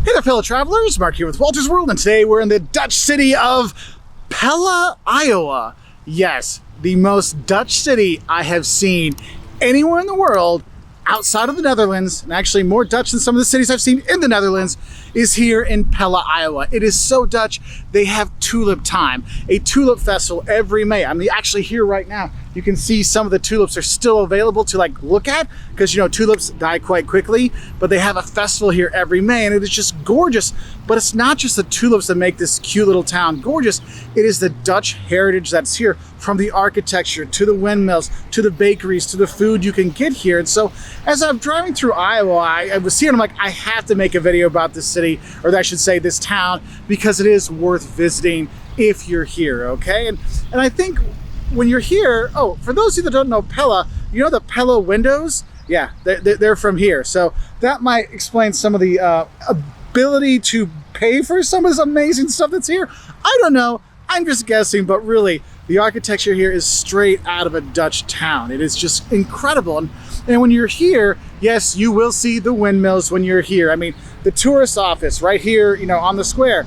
Hey there, fellow travelers. Mark here with Wolters World, and today we're in the Dutch city of Pella, Iowa. Yes, the most Dutch city I have seen anywhere in the world outside of the Netherlands, and actually more Dutch than some of the cities I've seen in the Netherlands, is here in Pella, Iowa. It is so Dutch, they have tulip time, a tulip festival every May. I'm actually here right now. You can see some of the tulips are still available to look at, because tulips die quite quickly, but they have a festival here every May, and it is just gorgeous. But it's not just the tulips that make this cute little town gorgeous, it is the Dutch heritage that's here, from the architecture to the windmills to the bakeries to the food you can get here. And so as I'm driving through Iowa, I was seeing, I'm like, I have to make a video about this city, or I should say this town, because it is worth visiting if you're here, okay? And I think when you're here, oh, for those of you that don't know Pella, you know the Pella windows? Yeah, they're from here. So that might explain some of the ability to pay for some of this amazing stuff that's here. I don't know, I'm just guessing, but really, the architecture here is straight out of a Dutch town. It is just incredible. And when you're here, yes, you will see the windmills when you're here. I mean, the tourist office right here, on the square,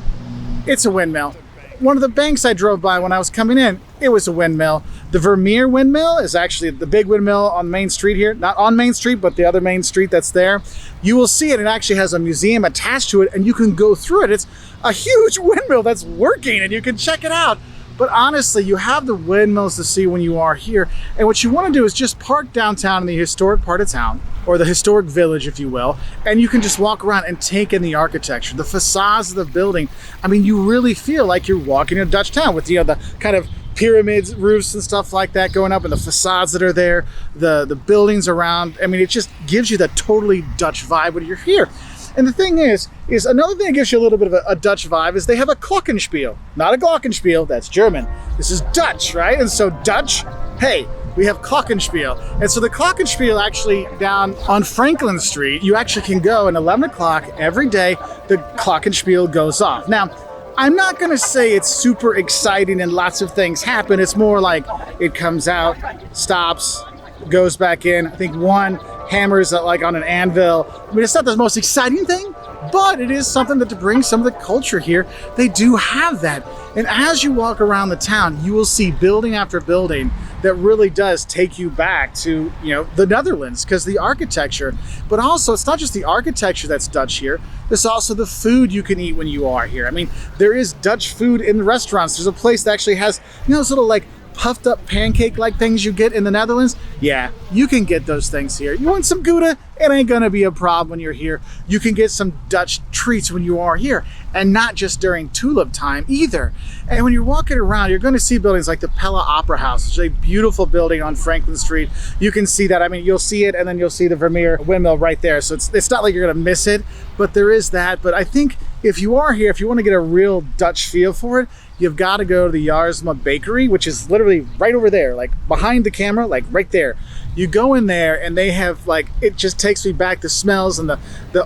it's a windmill. One of the banks I drove by when I was coming in, it was a windmill. The Vermeer windmill is actually the big windmill on Main Street here. Not on Main Street, but the other main street that's there. You will see it. It actually has a museum attached to it, and you can go through it. It's a huge windmill that's working, and you can check it out. But honestly, you have the windmills to see when you are here. And what you want to do is just park downtown in the historic part of town, or the historic village, if you will, and you can just walk around and take in the architecture, the facades of the building. I mean, you really feel like you're walking in a Dutch town with, the kind of pyramids, roofs and stuff like that going up, and the facades that are there, the buildings around. I mean, it just gives you that totally Dutch vibe when you're here. And the thing is another thing that gives you a little bit of a Dutch vibe is they have a glockenspiel. Not a glockenspiel, that's German. This is Dutch, right? And so Dutch, hey, we have glockenspiel. And so the glockenspiel actually down on Franklin Street, you actually can go, and 11 o'clock every day, the glockenspiel goes off. Now, I'm not gonna say it's super exciting and lots of things happen. It's more like it comes out, stops, goes back in. I think one hammers on an anvil. I mean, it's not the most exciting thing, but it is something that to bring some of the culture here. They do have that. And as you walk around the town, you will see building after building that really does take you back to, the Netherlands, because the architecture, but also it's not just the architecture that's Dutch here, there's also the food you can eat when you are here. I mean, there is Dutch food in the restaurants. There's a place that actually has, those little puffed up pancake-like things you get in the Netherlands. Yeah, you can get those things here. You want some Gouda? It ain't gonna be a problem when you're here. You can get some Dutch treats when you are here, and not just during tulip time either. And when you're walking around, you're gonna see buildings like the Pella Opera House, which is a beautiful building on Franklin Street. You can see that. I mean, you'll see it, and then you'll see the Vermeer windmill right there. So it's not like you're gonna miss it, but there is that. But I think if you are here, if you wanna get a real Dutch feel for it, you've got to go to the Jaarsma Bakery, which is literally right over there, behind the camera, right there. You go in there, and they have it just takes me back, the smells and the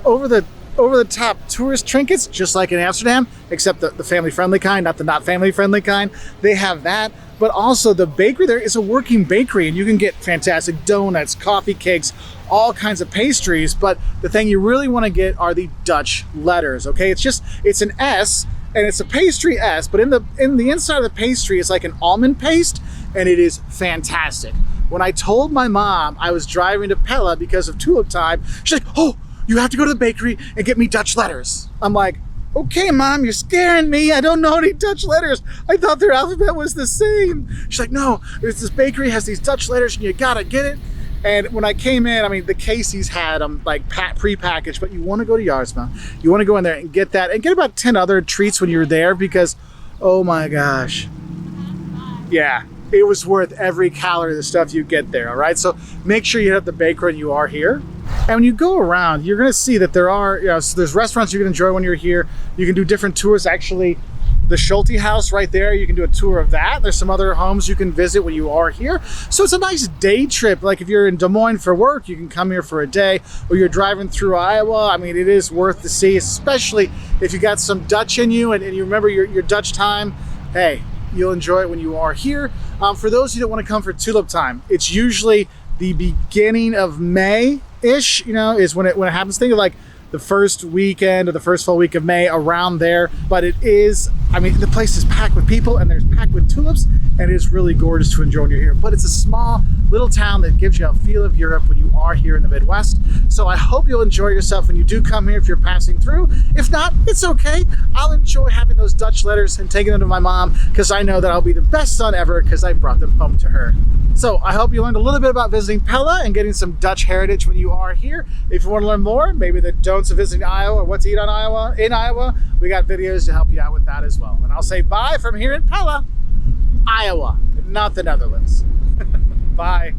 over the top tourist trinkets, just like in Amsterdam, except the family friendly kind, not the not family friendly kind. They have that, but also the bakery there is a working bakery, and you can get fantastic donuts, coffee cakes, all kinds of pastries. But the thing you really want to get are the Dutch letters. Okay, it's an S. And it's a pastry S, but in the inside of the pastry is like an almond paste, and it is fantastic. When I told my mom I was driving to Pella because of tulip time, she's like, "Oh, you have to go to the bakery and get me Dutch letters." I'm like, "Okay, Mom, you're scaring me. I don't know any Dutch letters. I thought their alphabet was the same." She's like, "No, this bakery has these Dutch letters, and you gotta get it." And when I came in, I mean, the Casey's had them pre-packaged, but you want to go to Jaarsma. You want to go in there and get that, and get about 10 other treats when you're there, because, oh my gosh. Yeah, it was worth every calorie of the stuff you get there, all right? So make sure you hit up the bakery when you are here. And when you go around, you're gonna see that there are, so there's restaurants you can enjoy when you're here. You can do different tours. Actually, the Schulte house right there, you can do a tour of that. There's some other homes you can visit when you are here. So it's a nice day trip. Like if you're in Des Moines for work, you can come here for a day, or you're driving through Iowa. I mean, it is worth to see, especially if you got some Dutch in you and you remember your Dutch time. Hey, you'll enjoy it when you are here. For those of you that want to come for tulip time, it's usually the beginning of May-ish, is when it happens. Think of the first weekend or the first full week of May, around there. But it is, I mean, the place is packed with people and there's packed with tulips, and it is really gorgeous to enjoy when you're here. But it's a small little town that gives you a feel of Europe when you are here in the Midwest. So I hope you'll enjoy yourself when you do come here if you're passing through. If not, it's okay. I'll enjoy having those Dutch letters and taking them to my mom, because I know that I'll be the best son ever because I brought them home to her. So I hope you learned a little bit about visiting Pella and getting some Dutch heritage when you are here. If you want to learn more, maybe the don'ts of visiting Iowa or what to eat in Iowa, we got videos to help you out with that as well. And I'll say bye from here in Pella, Iowa, not the Netherlands. Bye.